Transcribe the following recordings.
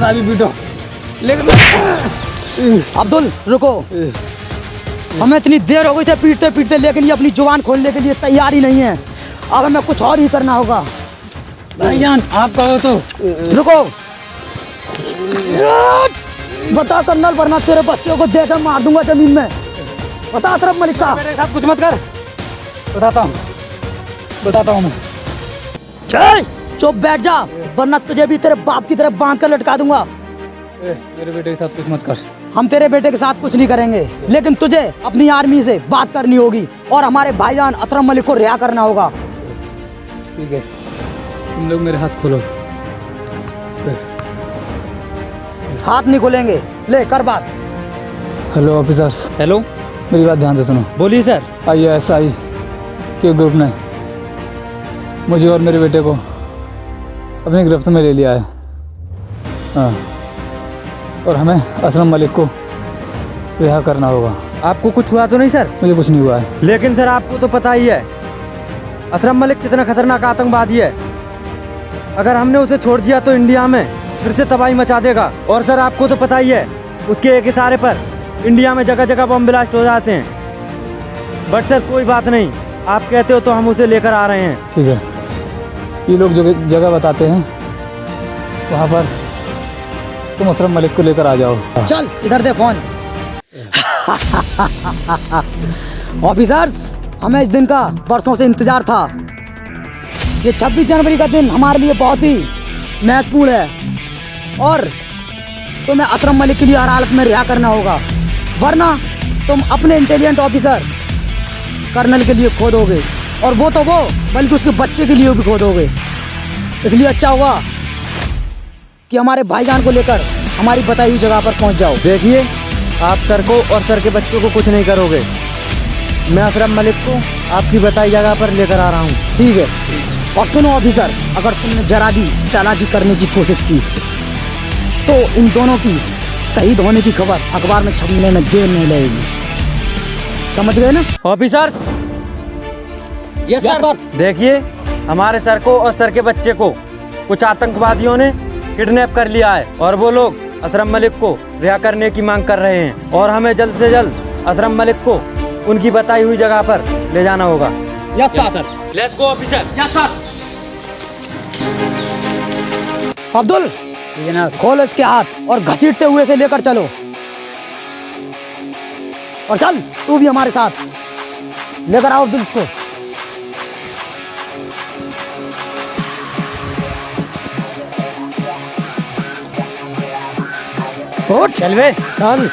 कितना भी पीटो, लेकिन अब्दुल रुको, हमें इतनी देर हो गई थे पीटते पीटते, लेकिन ये अपनी जुबान खोलने के लिए तैयार ही नहीं है। अब हमें कुछ और ही करना होगा। भाईजान आप कहो तो। रुको, बता कर्नल, वरना तेरे बच्चों को देकर मार दूंगा जमीन में। बता अशरफ मलिक का। मेरे साथ कुछ मत कर, बताता हूँ मैं। चल चुप बैठ जा, वरना तुझे भी तेरे बाप की तरफ बांध कर लटका दूंगा। मेरे बेटे के साथ कुछ मत कर। हम तेरे बेटे के साथ कुछ नहीं करेंगे, लेकिन तुझे अपनी आर्मी से बात करनी होगी और हमारे भाईजान अशरफ मलिक को रिहा करना होगा। ठीक है, तुम लोग मेरे हाथ खोलो। हाथ नहीं खोलेंगे, ले कर बात। Hello officer. हेलो, मेरी बात ध्यान से सुनो। बोलिए सर। ISI के ग्रुप ने मुझे और मेरे बेटे को अपनी गिरफ्त में ले लिया है। हाँ, और हमें अशरफ मलिक को रिहा करना होगा। आपको कुछ हुआ तो नहीं सर? मुझे कुछ नहीं हुआ है। लेकिन सर आपको तो पता ही है अशरफ मलिक कितना खतरनाक आतंकवादी है। अगर हमने उसे छोड़ दिया तो इंडिया में फिर से तबाही मचा देगा। और सर आपको तो पता ही है उसके एक इशारे पर इंडिया में जगह जगह बम ब्लास्ट हो जाते हैं। बट सर कोई बात नहीं, आप कहते हो तो हम उसे लेकर आ रहे हैं। ठीक है, ये लोग जो जगह बताते हैं वहाँ पर तुम अशरफ मलिक को लेकर आ जाओ। चल इधर दे फोन। ऑफिसर्स, हमें इस दिन का बरसों से इंतजार था। ये 26 जनवरी का दिन हमारे लिए बहुत ही महत्वपूर्ण है और तुम्हें अशरफ मलिक के लिए हर हालत में रिहा करना होगा, वरना तुम अपने इंटेलिजेंट ऑफिसर कर्नल के लिए खो दोगे, और वो तो वो बल्कि उसके बच्चे के लिए भी खो दोगे। इसलिए अच्छा होगा कि हमारे भाईजान को लेकर हमारी बताई हुई जगह पर पहुंच जाओ। देखिए, आप सर को और सर के बच्चों को कुछ नहीं करोगे। मैं अशरफ मलिक को आपकी बताई जगह पर लेकर आ रहा हूँ। ठीक है, और सुनो ऑफिसर, अगर तुमने जरा भी चालाकी करने की कोशिश की तो इन दोनों की शहीद होने की खबर अखबार में छपने में देर नहीं लगेगी। समझ गए ना ऑफिसर? Yes sir. देखिए, हमारे सर को और सर के बच्चे को कुछ आतंकवादियों ने किडनैप कर लिया है और वो लोग अशरफ मलिक को रिहा करने की मांग कर रहे हैं, और हमें जल्द से जल्द अशरफ मलिक को उनकी बताई हुई जगह पर ले जाना होगा। Yes sir. Let's go officer. Yes sir. Abdul, खोल इसके हाथ और घसीटते हुए से लेकर चलो, और चल तू भी हमारे साथ लेकर आओ अब्दुल को। उठ चल बे, चल।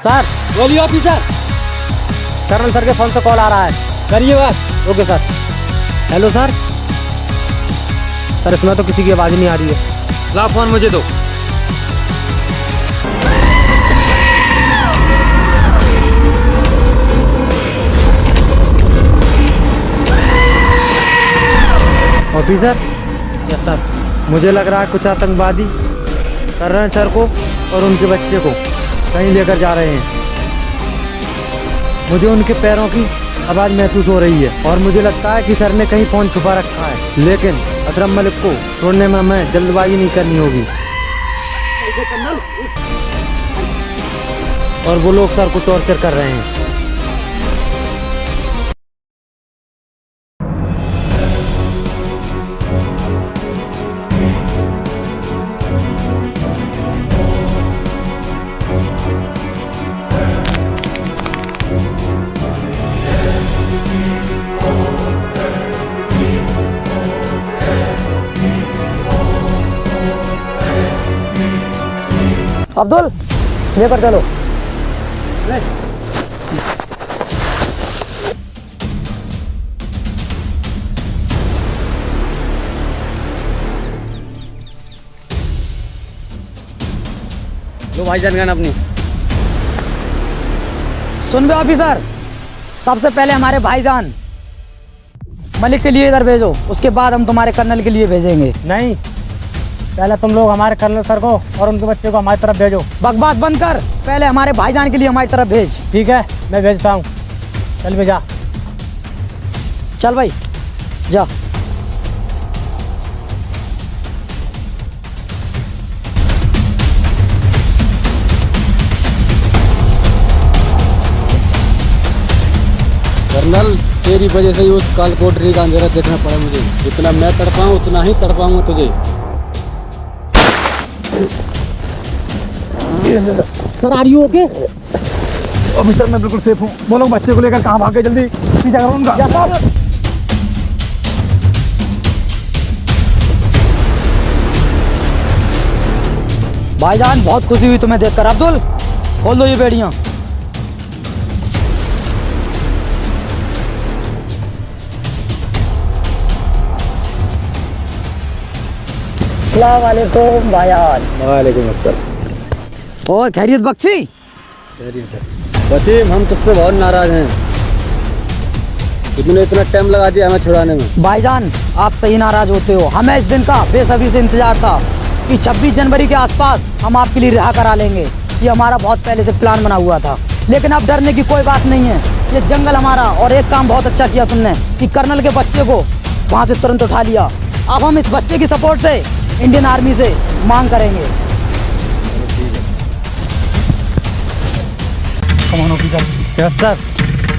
सर बोलिए ऑफिसर। कर्नल सर के फोन से कॉल आ रहा है, करिए बात। Okay sir. Hello sir. Sir इसमें तो किसी की आवाज़ नहीं आ रही है। ला फोन मुझे दो। ऑफिसर। Yes sir. मुझे लग रहा है कुछ आतंकवादी कर्नल सर को और उनके बच्चे को कहीं लेकर जा रहे हैं। मुझे उनके पैरों की आवाज़ महसूस हो रही है और मुझे लगता है कि सर ने कहीं फ़ोन छुपा रखा है। लेकिन अशरफ मलिक को छोड़ने में हमें जल्दबाजी नहीं करनी होगी, और वो लोग सर को टॉर्चर कर रहे हैं। अब्दुल, लेकर चलो। लो भाईजान गन अपनी। सुन बे ऑफिसर, सबसे पहले हमारे भाईजान मलिक के लिए इधर भेजो, उसके बाद हम तुम्हारे कर्नल के लिए भेजेंगे। नहीं, पहले तुम लोग हमारे कर्नल सर को और उनके बच्चे को हमारी तरफ भेजो। बकवास बंद कर, पहले हमारे भाईजान के लिए हमारी तरफ भेज। ठीक है, मैं भेजता हूँ। चल भेजा। चल भाई। जा। कर्नल, तेरी वजह से ही उस कालकोठरी का अंधेरा देखना पड़ा मुझे। जितना मैं तड़पाऊँ उतना ही तड़पाऊंगा तुझे। Sir are you okay? Officer मैं बिल्कुल सेफ हूँ। वो लोग बच्चे को लेकर कहाँ भागे, जल्दी पीछा करो उनका। भाईजान बहुत खुशी हुई तुम्हें देखकर। अब्दुल खोल दो ये बेड़ियाँ। अस्सलाम वालेकुम भाईजान। वालेकुम अस्सलाम। और खैरियत बख्शी? वसीम, हम तुझसे बहुत नाराज हैं। तुमने इतना टाइम लगा दिया हमें छुड़ाने में। भाईजान आप सही नाराज होते हो। हमें इस दिन का बेसब्री से इंतजार था कि 26 जनवरी के आसपास हम आपके लिए रिहा करा लेंगे। ये हमारा बहुत पहले से प्लान बना हुआ था। लेकिन अब डरने की कोई बात नहीं है। ये जंगल हमारा। और एक काम बहुत अच्छा किया तुमने कि कर्नल के बच्चे को वहाँ से तुरंत उठा लिया। अब हम इस बच्चे की सपोर्ट से इंडियन आर्मी से मांग करेंगे। कमान ऑफिसर। Yes sir.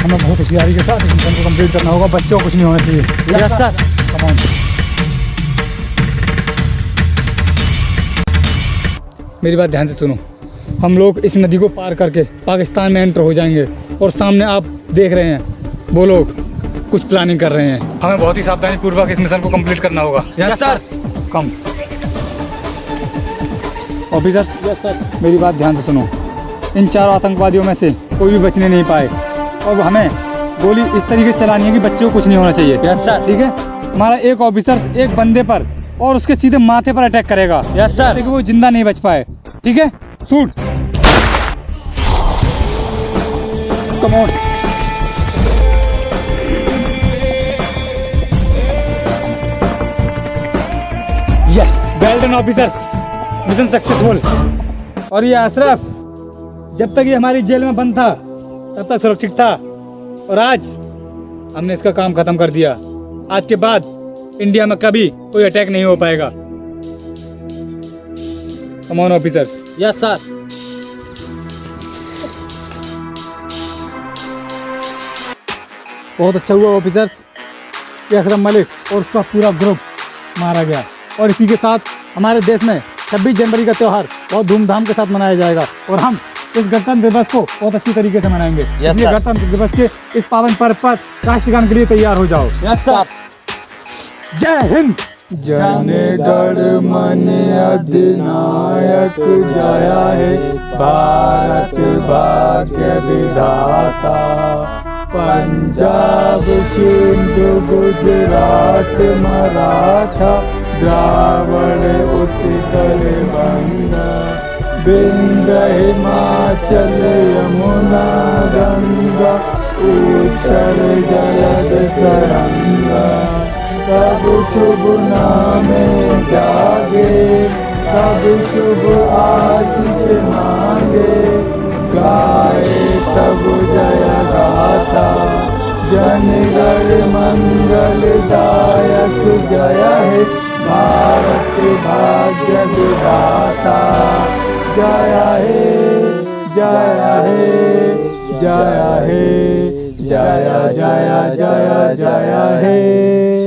हमें बहुत होशियारी के साथ इस मिशन को कंप्लीट करना होगा। बच्चों को कुछ नहीं होना चाहिए। Yes sir. कमान। मेरी बात ध्यान से सुनो। हम लोग इस नदी को पार करके पाकिस्तान में एंटर हो जाएंगे और सामने आप देख रहे हैं वो लोग कुछ प्लानिंग कर रहे हैं। हमें बहुत ही सावधानी पूर्वक इस मिशन को कंप्लीट करना होगा। Yes sir. Come officers. Yes sir. मेरी बात ध्यान से सुनो। इन चारों आतंकवादियों में से कोई भी बचने नहीं पाए और हमें गोली इस तरीके से चलानी है कि बच्चों को कुछ नहीं होना चाहिए। Yes sir. ठीक है। हमारा एक ऑफिसर एक बंदे पर और उसके सीधे माथे पर अटैक करेगा। Yes sir. ताकि वो जिंदा नहीं बच पाए। ठीक है। Shoot. Come on. Yes, well done officers. Mission successful. और ये अशरफ जब तक ये हमारी जेल में बंद था तब तक सुरक्षित था और आज हमने इसका काम खत्म कर दिया। आज के बाद इंडिया में कभी कोई अटैक नहीं हो पाएगा। Come on officers. Yes sir. बहुत अच्छा हुआ ऑफिसर्स कि अशरफ मलिक और उसका पूरा ग्रुप मारा गया। और इसी के साथ हमारे देश में 26 जनवरी का त्यौहार बहुत धूमधाम के साथ मनाया जाएगा और हम इस गणतंत्र दिवस को बहुत अच्छी तरीके से मनाएंगे। इसलिए सर। गणतंत्र दिवस के इस पावन पर्व पर राष्ट्रगान के लिए तैयार हो जाओ। Yes sir. जय हिंद। जनगण मन अधिनायक जया हे भारत भाग्य विधाता। पंजाब सिंधु गुजरात मराठा द्रावण उत्कल बंगा। विंध्य हिमाचल यमुना गंगा उच्चल जलद तरंगा। तब शुभ नामे जागे तब शुभ आशीष मांगे। गाए तब जय गाथा जनगण मंगल दायक जय हे भारत भाग्य विधाता। जय हे जय हे जय हे जय जय जय जय हे।